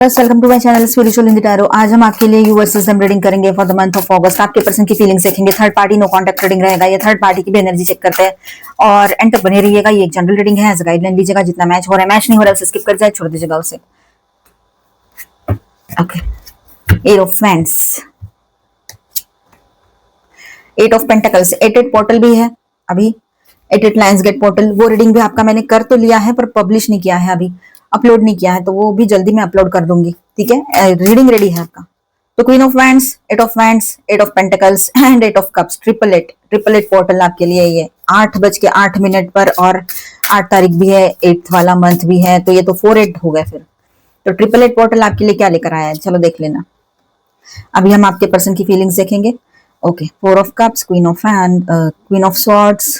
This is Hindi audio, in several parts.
Welcome to my channel spiritual in the tarot. आज हम आपके लिए यू वर्सेस देम रीडिंग करेंगे for the month of August. आपके पर्सन की फीलिंग्स देखेंगे। Third party no contact reading रहेगा। ये थर्ड पार्टी की भी एनर्जी चेक करते हैं और एंड तक बने रहिएगा। ये एक जनरल रीडिंग है, एज गाइडलाइन लीजिएगा। जितना मैच हो रहा है, मैच नहीं हो रहा है उसे स्किप कर जाए, छोड़ दीजिएगा उसे। Okay, eight of wands, eight of pentacles, eight portal भी है अभी। एट लायंस गेट पोर्टल, वो रीडिंग भी आपका मैंने कर तो लिया है पर पब्लिश नहीं किया है, अभी अपलोड नहीं किया है, तो वो भी जल्दी मैं अपलोड कर दूंगी। ठीक है, रीडिंग रेडी है आपका। तो queen of wands, eight of pentacles and eight of cups, triple eight portal आपके लिए। ये 8:08 पर और 8 तारीख भी है, 8th वाला मंथ भी है, तो ये तो 4-8 हो गए फिर। तो ट्रिपल एट पोर्टल आपके लिए क्या लेकर आया है, चलो देख लेना। अभी हम आपके पर्सन की फीलिंग्स देखेंगे। Okay, 4 of cups, queen of swords,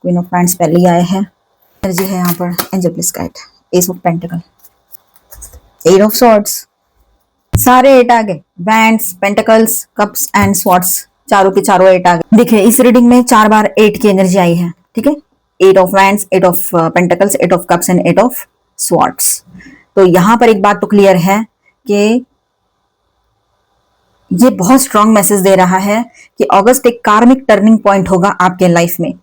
queen of wands पहले ही आए हैं। एनर्जी है यहाँ पर, angel please guide, S of pentacle, 8 of swords, सारे 8 आ गए। Wands, pentacles, cups and swords, चारों के चारों 8 आ गए। देखिए इस रीडिंग में 4 बार 8 की एनर्जी आई है। ठीक है, 8 of wands, 8 of pentacles, 8 of cups and 8 of swords. तो यहां पर एक बात तो क्लियर है कि ये बहुत स्ट्रॉन्ग मैसेज दे रहा है कि अगस्त एक कार्मिक टर्निंग पॉइंट होगा आपके लाइफ में।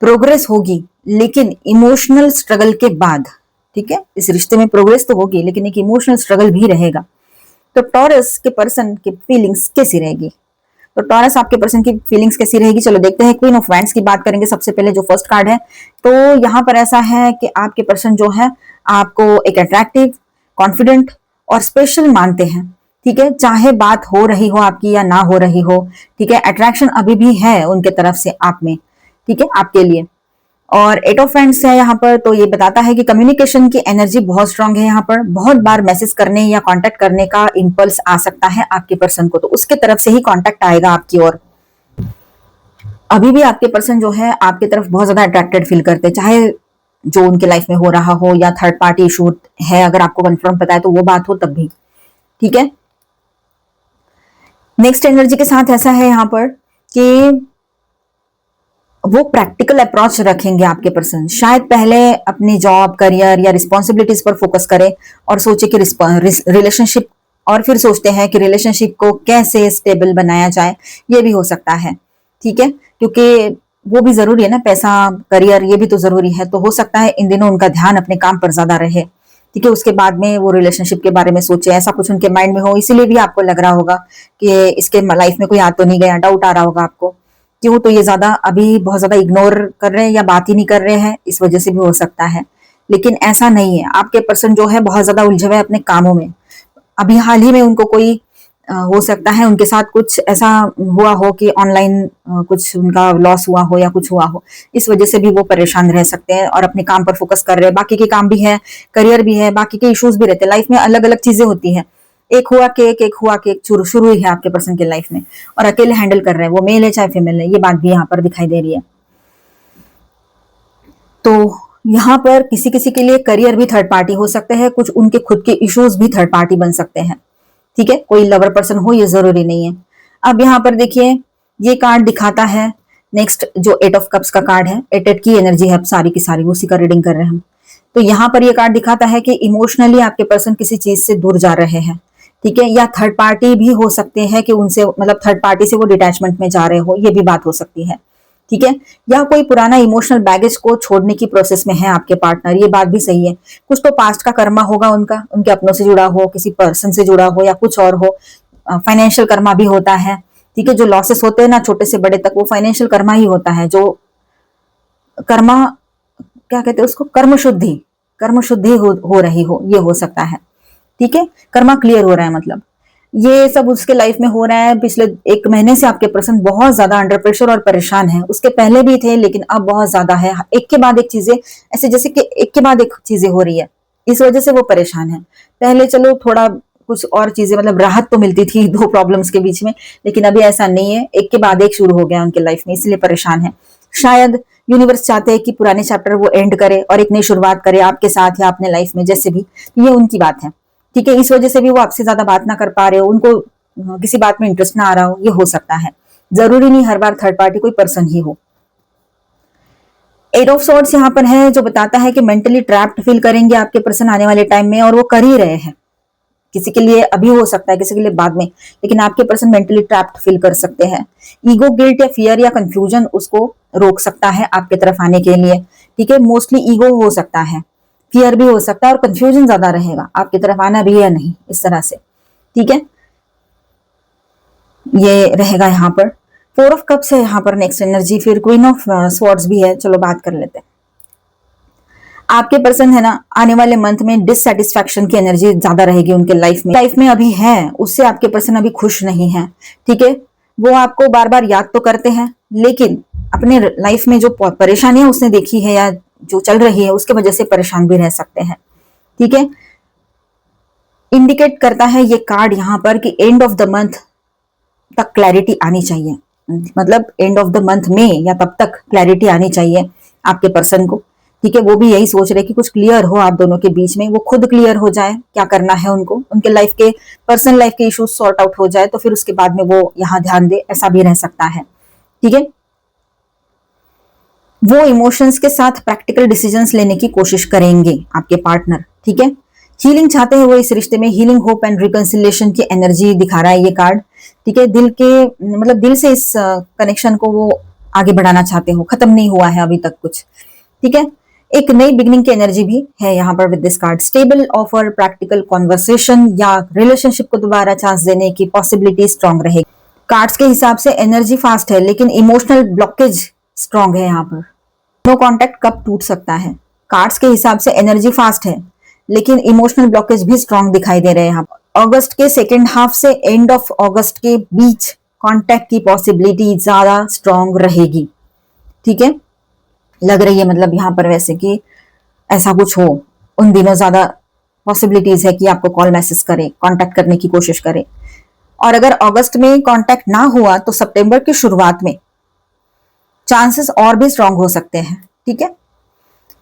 प्रोग्रेस होगी लेकिन इमोशनल स्ट्रगल के बाद। ठीक है, इस रिश्ते में प्रोग्रेस तो होगी लेकिन एक इमोशनल स्ट्रगल भी रहेगा। तो टॉरस के पर्सन की फीलिंग्स कैसी रहेगी? तो टॉरस आपके पर्सन की फीलिंग्स कैसी रहेगी, चलो देखते हैं। क्वीन ऑफ वैंड्स की बात करेंगे सबसे पहले, जो फर्स्ट कार्ड है। तो यहाँ पर ऐसा है कि आपके पर्सन जो है आपको एक अट्रैक्टिव, कॉन्फिडेंट और स्पेशल मानते हैं। ठीक है, चाहे बात हो रही हो आपकी या ना हो रही हो। ठीक है, अट्रैक्शन अभी भी है उनके तरफ से आप में। ठीक है, आपके लिए। और 8 ऑफ वैंड्स है यहाँ पर, तो ये बताता है कि कम्युनिकेशन की एनर्जी बहुत स्ट्रांग है यहाँ पर। बहुत बार मैसेज करने या कांटेक्ट करने का इंपल्स आ सकता है आपके पर्सन को, तो उसके तरफ से ही कांटेक्ट आएगा आपकी ओर। अभी भी आपके पर्सन जो है आपकी तरफ बहुत ज्यादा अट्रैक्टेड फील करते हैं, चाहे जो उनके लाइफ में हो रहा हो या थर्ड पार्टी इशू है, अगर आपको कंफर्म पता है तो वो बात हो तब भी। ठीक है, नेक्स्ट एनर्जी के साथ ऐसा है यहाँ पर कि वो प्रैक्टिकल अप्रोच रखेंगे आपके पर्सन। शायद पहले अपनी जॉब, करियर या रिस्पॉन्सिबिलिटीज पर फोकस करें और सोचे कि रिलेशनशिप, और फिर सोचते हैं कि रिलेशनशिप को कैसे स्टेबल बनाया जाए, ये भी हो सकता है। ठीक है, क्योंकि वो भी जरूरी है ना, पैसा, करियर, ये भी तो जरूरी है। तो हो सकता है इन दिनों उनका ध्यान अपने काम पर ज्यादा रहे। ठीक है, उसके बाद में वो रिलेशनशिप के बारे में सोचे, ऐसा कुछ उनके माइंड में हो। इसीलिए भी आपको लग रहा होगा कि इसके लाइफ में कोई आ तो नहीं गया, डाउट आ रहा होगा आपको। क्यों, तो ये ज्यादा अभी बहुत ज्यादा इग्नोर कर रहे हैं या बात ही नहीं कर रहे हैं, इस वजह से भी हो सकता है। लेकिन ऐसा नहीं है, आपके पर्सन जो है बहुत ज्यादा उलझे हुए हैं अपने कामों में। अभी हाल ही में उनको कोई हो सकता है उनके साथ कुछ ऐसा हुआ हो कि ऑनलाइन कुछ उनका लॉस हुआ हो या कुछ हुआ हो, इस वजह से भी वो परेशान रह सकते हैं और अपने काम पर फोकस कर रहे हैं। बाकी के काम भी है, करियर भी है, बाकी के इश्यूज भी रहते हैं। लाइफ में अलग अलग चीजें होती है। एक हुआ केक शुरू ही है आपके पर्सन की लाइफ में, और अकेले हैंडल कर रहे हैं। वो मेल है चाहे फीमेल है, ये बात भी यहाँ पर दिखाई दे रही है। तो यहाँ पर किसी किसी के लिए करियर भी थर्ड पार्टी हो सकते हैं, कुछ उनके खुद के इश्यूज भी थर्ड पार्टी बन सकते हैं। ठीक है, कोई लवर पर्सन हो ये जरूरी नहीं है। अब यहाँ पर देखिए ये कार्ड दिखाता है नेक्स्ट, जो 8 ऑफ कप्स का कार्ड है। एट की एनर्जी है, अब सारी की सारी उसी का रीडिंग कर रहे हैं हम। तो यहाँ पर ये कार्ड दिखाता है कि इमोशनली आपके पर्सन किसी चीज से दूर जा रहे हैं। ठीक है, या थर्ड पार्टी भी हो सकते हैं कि उनसे, मतलब थर्ड पार्टी से वो डिटैचमेंट में जा रहे हो, ये भी बात हो सकती है। ठीक है, या कोई पुराना इमोशनल बैगेज को छोड़ने की प्रोसेस में है आपके पार्टनर, ये बात भी सही है। कुछ तो पास्ट का कर्मा होगा उनका, उनके अपनों से जुड़ा हो, किसी पर्सन से जुड़ा हो या कुछ और हो। फाइनेंशियल कर्मा भी होता है। ठीक है, जो लॉसेस होते हैं ना छोटे से बड़े तक, वो फाइनेंशियल कर्मा ही होता है। जो कर्मा, क्या कहते हैं उसको, कर्म शुद्धि हो रही हो, ये हो सकता है। ठीक है, कर्मा क्लियर हो रहा है, मतलब ये सब उसके लाइफ में हो रहा है। पिछले 1 महीने से आपके पर्सन बहुत ज्यादा अंडर प्रेशर और परेशान है। उसके पहले भी थे लेकिन अब बहुत ज्यादा है। एक के बाद एक चीजें, ऐसे जैसे कि एक के बाद एक चीजें हो रही है, इस वजह से वो परेशान है। पहले चलो थोड़ा कुछ और चीजें, मतलब राहत तो मिलती थी 2 प्रॉब्लम्स के बीच में, लेकिन अभी ऐसा नहीं है, एक के बाद एक शुरू हो गया उनके लाइफ में, इसलिए परेशान है। शायद यूनिवर्स चाहते हैं कि पुराने चैप्टर वो एंड करे और एक नई शुरुआत करे आपके साथ या अपने लाइफ में, जैसे भी, ये उनकी बात है। ठीक है, इस वजह से भी वो आपसे ज्यादा बात ना कर पा रहे हो, उनको किसी बात में इंटरेस्ट ना आ रहा हो, ये हो सकता है। जरूरी नहीं हर बार थर्ड पार्टी कोई पर्सन ही हो। 8 ऑफ सॉर्ड्स यहाँ पर है, जो बताता है कि मेंटली ट्रैप्ड फील करेंगे आपके पर्सन आने वाले टाइम में, और वो कर ही रहे हैं। किसी के लिए अभी हो सकता है, किसी के लिए बाद में, लेकिन आपके पर्सन मेंटली ट्रैप्ड फील कर सकते हैं। ईगो, गिल्ट या फियर या कंफ्यूजन उसको रोक सकता है आपके तरफ आने के लिए। ठीक है, मोस्टली ईगो हो सकता है, फियर भी हो सकता है और कंफ्यूजन ज्यादा रहेगा आपकी तरफ आना भी या नहीं, इस तरह से। ठीक है, ये रहेगा यहाँ पर। 4 ऑफ कप्स है यहाँ पर नेक्स्ट एनर्जी। फिर क्वीन ऑफ स्वॉर्ड्स भी है, चलो बात कर लेते हैं। आपके पर्सन है ना, आने वाले मंथ में डिससेटिस्फैक्शन की एनर्जी ज्यादा रहेगी उनके लाइफ में अभी है, उससे आपके पर्सन अभी खुश नहीं है। ठीक है, वो आपको बार बार याद तो करते हैं, लेकिन अपने लाइफ में जो परेशानियां उसने देखी है या जो चल रही है उसके वजह से परेशान भी रह सकते हैं। ठीक है, इंडिकेट करता है ये कार्ड यहाँ पर कि एंड ऑफ द मंथ तक क्लैरिटी आनी चाहिए, मतलब एंड ऑफ द मंथ में या तब तक क्लैरिटी आनी चाहिए आपके पर्सन को। ठीक है, वो भी यही सोच रहे कि कुछ क्लियर हो आप दोनों के बीच में, वो खुद क्लियर हो जाए क्या करना है उनको, उनके लाइफ के पर्सनल लाइफ के इश्यूज सॉर्ट आउट हो जाए, तो फिर उसके बाद में वो यहाँ ध्यान दे, ऐसा भी रह सकता है। ठीक है, वो इमोशंस के साथ प्रैक्टिकल डिसीजंस लेने की कोशिश करेंगे आपके पार्टनर। ठीक है, हीलिंग चाहते हैं वो इस रिश्ते में, हीलिंग, होप एंड रिकंसिलिएशन की एनर्जी दिखा रहा है ये कार्ड। ठीक है, दिल के मतलब दिल से इस कनेक्शन को वो आगे बढ़ाना चाहते हो, खत्म नहीं हुआ है अभी तक कुछ। ठीक है, एक नई बिगनिंग की एनर्जी भी है यहाँ पर with this card. Stable offer, practical conversation या रिलेशनशिप को दोबारा चांस देने की पॉसिबिलिटी स्ट्रांग रहेगी। कार्ड्स के हिसाब से एनर्जी फास्ट है, लेकिन इमोशनल ब्लॉकेज स्ट्रांग है यहाँ पर। नो कॉन्टेक्ट कब टूट सकता है? कार्ड्स के हिसाब से एनर्जी फास्ट है, लेकिन इमोशनल ब्लॉकेज भी स्ट्रांग दिखाई दे रहे हैं यहाँ पर। अगस्त के सेकेंड हाफ से एंड ऑफ अगस्त के बीच कॉन्टेक्ट की पॉसिबिलिटी ज्यादा स्ट्रांग रहेगी। ठीक है, लग रही है मतलब यहाँ पर वैसे कि ऐसा कुछ हो, उन दिनों ज्यादा पॉसिबिलिटीज है कि आपको कॉल मैसेज करे, कांटेक्ट करने की कोशिश करे। और अगर अगस्त में कांटेक्ट ना हुआ तो सितंबर की शुरुआत में चांसेस और भी स्ट्रांग हो सकते हैं। ठीक है,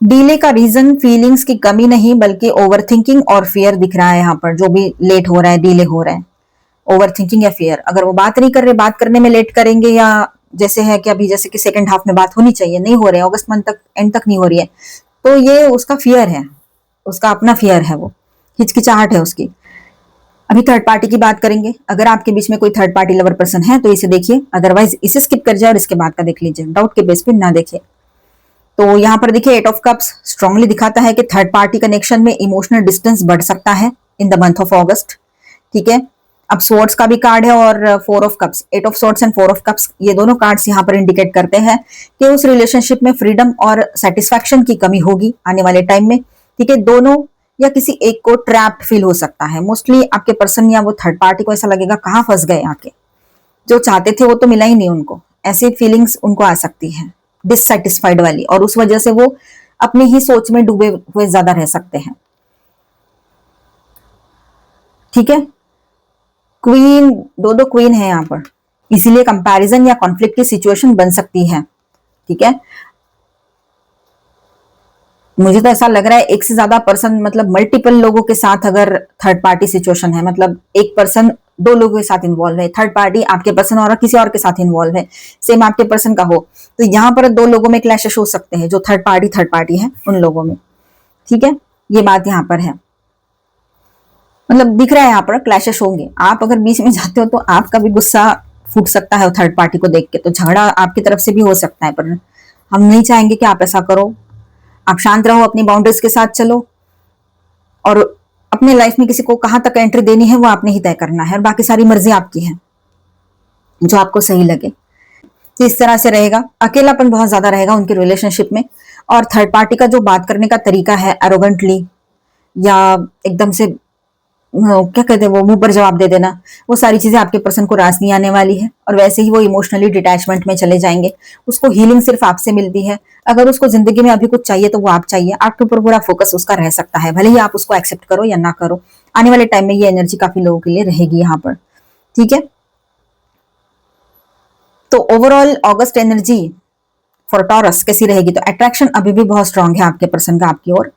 डीले का रीजन फीलिंग्स की कमी नहीं बल्कि ओवरथिंकिंग और फियर दिख रहा है यहाँ पर। जो भी लेट हो रहा है, डीले हो रहा है, ओवरथिंकिंग या फियर। अगर वो बात नहीं कर रहे, बात करने में लेट करेंगे, या जैसे है कि अभी जैसे कि सेकंड हाफ में बात होनी चाहिए, नहीं हो रहे, अगस्त मंथ तक एंड तक नहीं हो रही है, तो ये उसका फियर है, उसका अपना फियर है, वो हिचकिचाहट है उसकी। अभी थर्ड पार्टी की बात करेंगे। अगर आपके बीच में कोई थर्ड पार्टी लवर पर्सन है तो इसे देखिए, अदरवाइज इसे स्किप कर जाए और इसके बाद का देख लीजिए, डाउट के बेस पे ना देखिए। तो यहाँ पर देखिए 8 ऑफ कप्स स्ट्रांगली दिखाता है कि थर्ड पार्टी कनेक्शन में इमोशनल डिस्टेंस बढ़ सकता है इन द मंथ ऑफ अगस्त। ठीक है, अब स्वॉर्ड्स का भी कार्ड है और 4 of cups, 8 of swords and 4 of cups, ये दोनों कार्ड्स यहाँ पर इंडिकेट करते हैं कि उस रिलेशनशिप में फ्रीडम और सेटिस्फैक्शन की कमी होगी आने वाले टाइम में। ठीक है, दोनों या किसी एक को ट्रैप्ड फील हो सकता है। मोस्टली आपके पर्सन या वो थर्ड पार्टी को ऐसा लगेगा कहाँ फंस गए आके, जो चाहते थे वो तो मिला ही नहीं उनको, ऐसी फीलिंग्स उनको आ सकती है डिससेटिस्फाइड वाली, और उस वजह से वो अपनी ही सोच में डूबे हुए ज्यादा रह सकते हैं। ठीक है, क्वीन, दो क्वीन है यहाँ पर, इसीलिए कंपैरिजन या कॉन्फ्लिक्ट की सिचुएशन बन सकती है। ठीक है, मुझे तो ऐसा लग रहा है एक से ज्यादा पर्सन, मतलब मल्टीपल लोगों के साथ अगर थर्ड पार्टी सिचुएशन है, मतलब एक पर्सन 2 लोगों के साथ इन्वॉल्व है, थर्ड पार्टी आपके पर्सन और किसी और के साथ इन्वॉल्व है, सेम आपके पर्सन का हो, तो यहाँ पर 2 लोगों में क्लैशेस हो सकते हैं, जो थर्ड पार्टी है उन लोगों में। ठीक है, ये बात यहाँ पर है, मतलब दिख रहा है यहाँ पर क्लैशेस होंगे। आप अगर बीच में जाते हो तो आपका भी गुस्सा फूट सकता है थर्ड पार्टी को देख के, तो झगड़ा आपकी तरफ से भी हो सकता है, पर हम नहीं चाहेंगे कि आप ऐसा करो। आप शांत रहो, अपनी बाउंड्रीज के साथ चलो, और अपने लाइफ में किसी को कहां तक एंट्री देनी है वो आपने ही तय करना है, और बाकी सारी मर्जी आपकी है, जो आपको सही लगे। तो इस तरह से रहेगा, अकेलापन बहुत ज्यादा रहेगा उनके रिलेशनशिप में। और थर्ड पार्टी का जो बात करने का तरीका है, एरोगेंटली या एकदम से क्या कहते हैं वो मुंह पर जवाब दे देना, वो सारी चीजें आपके पर्सन को रास नहीं आने वाली है, और वैसे ही वो इमोशनली डिटैचमेंट में चले जाएंगे। उसको हीलिंग सिर्फ आपसे मिलती है। अगर उसको जिंदगी में अभी कुछ चाहिए तो वो आप चाहिए, आपके ऊपर पूरा फोकस उसका रह सकता है, भले ही आप उसको एक्सेप्ट करो या ना करो। आने वाले टाइम में ये एनर्जी काफी लोगों के लिए रहेगी यहाँ पर। ठीक है, तो overall August energy for taurus कैसी रहेगी? तो अट्रैक्शन अभी भी बहुत स्ट्रांग है आपके पर्सन का आपकी ओर।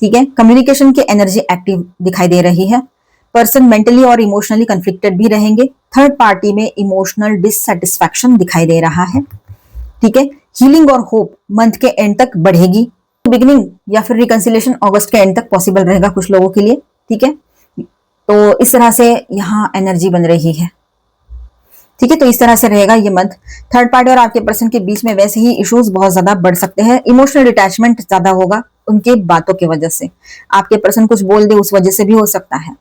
ठीक है, कम्युनिकेशन की एनर्जी एक्टिव दिखाई दे रही है। पर्सन मेंटली और इमोशनली कंफ्लिक्टेड भी रहेंगे। थर्ड पार्टी में इमोशनल डिससेटिस्फैक्शन दिखाई दे रहा है। ठीक है, हीलिंग और होप मंथ के एंड तक बढ़ेगी। बिगिनिंग या फिर रिकंसिलेशन अगस्त के एंड तक पॉसिबल रहेगा कुछ लोगों के लिए। ठीक है, तो इस तरह से यहाँ एनर्जी बन रही है। ठीक है, तो इस तरह से रहेगा ये मंथ। थर्ड पार्टी और आपके पर्सन के बीच में वैसे ही इश्यूज बहुत ज्यादा बढ़ सकते हैं, इमोशनल डिटैचमेंट ज्यादा होगा उनके बातों की वजह से, आपके पर्सन कुछ बोल दे उस वजह से भी हो सकता है।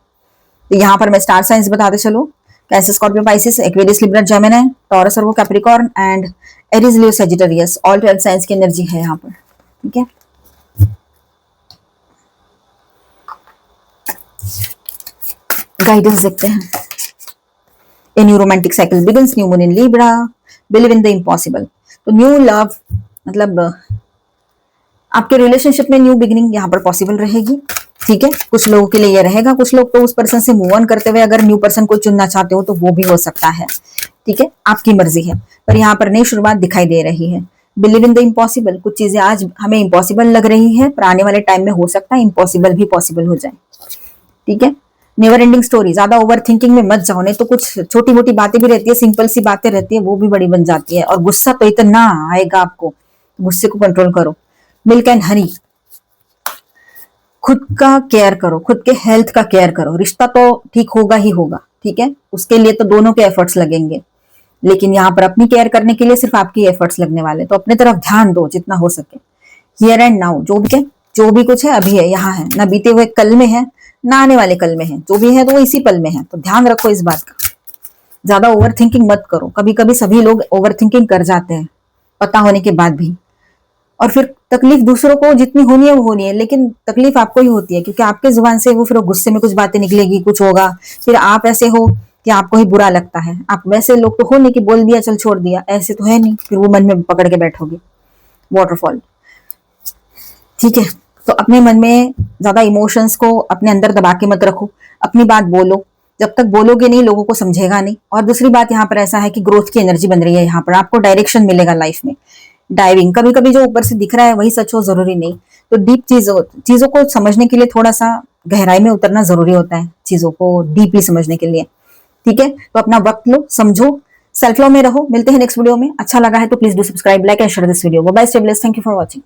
तो यहाँ पर मैं स्टार साइंस बताते चलो, cancer, Scorpio, Pisces, Aquarius, Libra, Gemini, taurus, Virgo, Capricorn and Aries, Leo, Sagittarius, all 12 science की एनर्जी है यहाँ पर। ठीक है, गाइडेंस देखते हैं। A new romantic cycle begins, new moon in Libra, believe in the impossible। तो न्यू लव मतलब आपके रिलेशनशिप में न्यू बिगिनिंग यहाँ पर पॉसिबल रहेगी। ठीक है, कुछ लोगों के लिए ये रहेगा, कुछ लोग तो उस पर्सन से मूव ऑन करते हुए अगर न्यू पर्सन को चुनना चाहते हो तो वो भी हो सकता है। ठीक है, आपकी मर्जी है, पर यहाँ पर नई शुरुआत दिखाई दे रही है। बिलीव इन द इम्पॉसिबल, कुछ चीजें आज हमें इम्पॉसिबल लग रही है, पर आने वाले टाइम में हो सकता है इम्पॉसिबल भी पॉसिबल हो जाए। ठीक है, नेवर एंडिंग स्टोरी, ज्यादा ओवर थिंकिंग में मत जाओ, नहीं तो कुछ छोटी मोटी बातें भी रहती है, सिंपल सी बातें रहती है, वो भी बड़ी बन जाती है, और गुस्सा तो इतना आएगा आपको, गुस्से को कंट्रोल करो। मिल्क एंड हनी, खुद का केयर करो, खुद के हेल्थ का केयर करो, रिश्ता तो ठीक होगा ही होगा। ठीक है, उसके लिए तो दोनों के एफर्ट्स लगेंगे, लेकिन यहाँ पर अपनी केयर करने के लिए सिर्फ आपकी एफर्ट्स लगने वाले, तो अपने तरफ ध्यान दो जितना हो सके। हियर एंड नाउ, जो भी कुछ है अभी है, यहाँ है ना, बीते हुए कल में है ना आने वाले कल में है, जो भी है तो वो इसी पल में है, तो ध्यान रखो इस बात का। ज्यादा ओवर थिंकिंग मत करो, कभी कभी सभी लोग ओवर थिंकिंग कर जाते हैं पता होने के बाद भी, और फिर तकलीफ दूसरों को जितनी होनी है वो होनी है, लेकिन तकलीफ आपको ही होती है, क्योंकि आपके जुबान से वो फिर गुस्से में कुछ बातें निकलेगी, कुछ होगा, फिर आप ऐसे हो कि आपको ही बुरा लगता है। आप वैसे लोग तो हो नहीं कि बोल दिया चल छोड़ दिया, ऐसे तो है नहीं, फिर वो मन में पकड़ के बैठोगे, वाटरफॉल। ठीक है, तो अपने मन में ज्यादा इमोशंस को अपने अंदर दबा के मत रखो, अपनी बात बोलो, जब तक बोलोगे नहीं लोगों को समझेगा नहीं। और दूसरी बात यहाँ पर ऐसा है कि ग्रोथ की एनर्जी बन रही है, यहाँ पर आपको डायरेक्शन मिलेगा लाइफ में। डाइविंग, कभी कभी जो ऊपर से दिख रहा है वही सच हो जरूरी नहीं, तो डीप चीजों को समझने के लिए थोड़ा सा गहराई में उतरना जरूरी होता है, चीजों को डीपली समझने के लिए। ठीक है, तो अपना वक्त लो, समझो, सेल्फ लव में रहो। मिलते हैं नेक्स्ट वीडियो में। अच्छा लगा है तो please do subscribe, like and share this video. Bye bye, stay blessed, thank you for watching.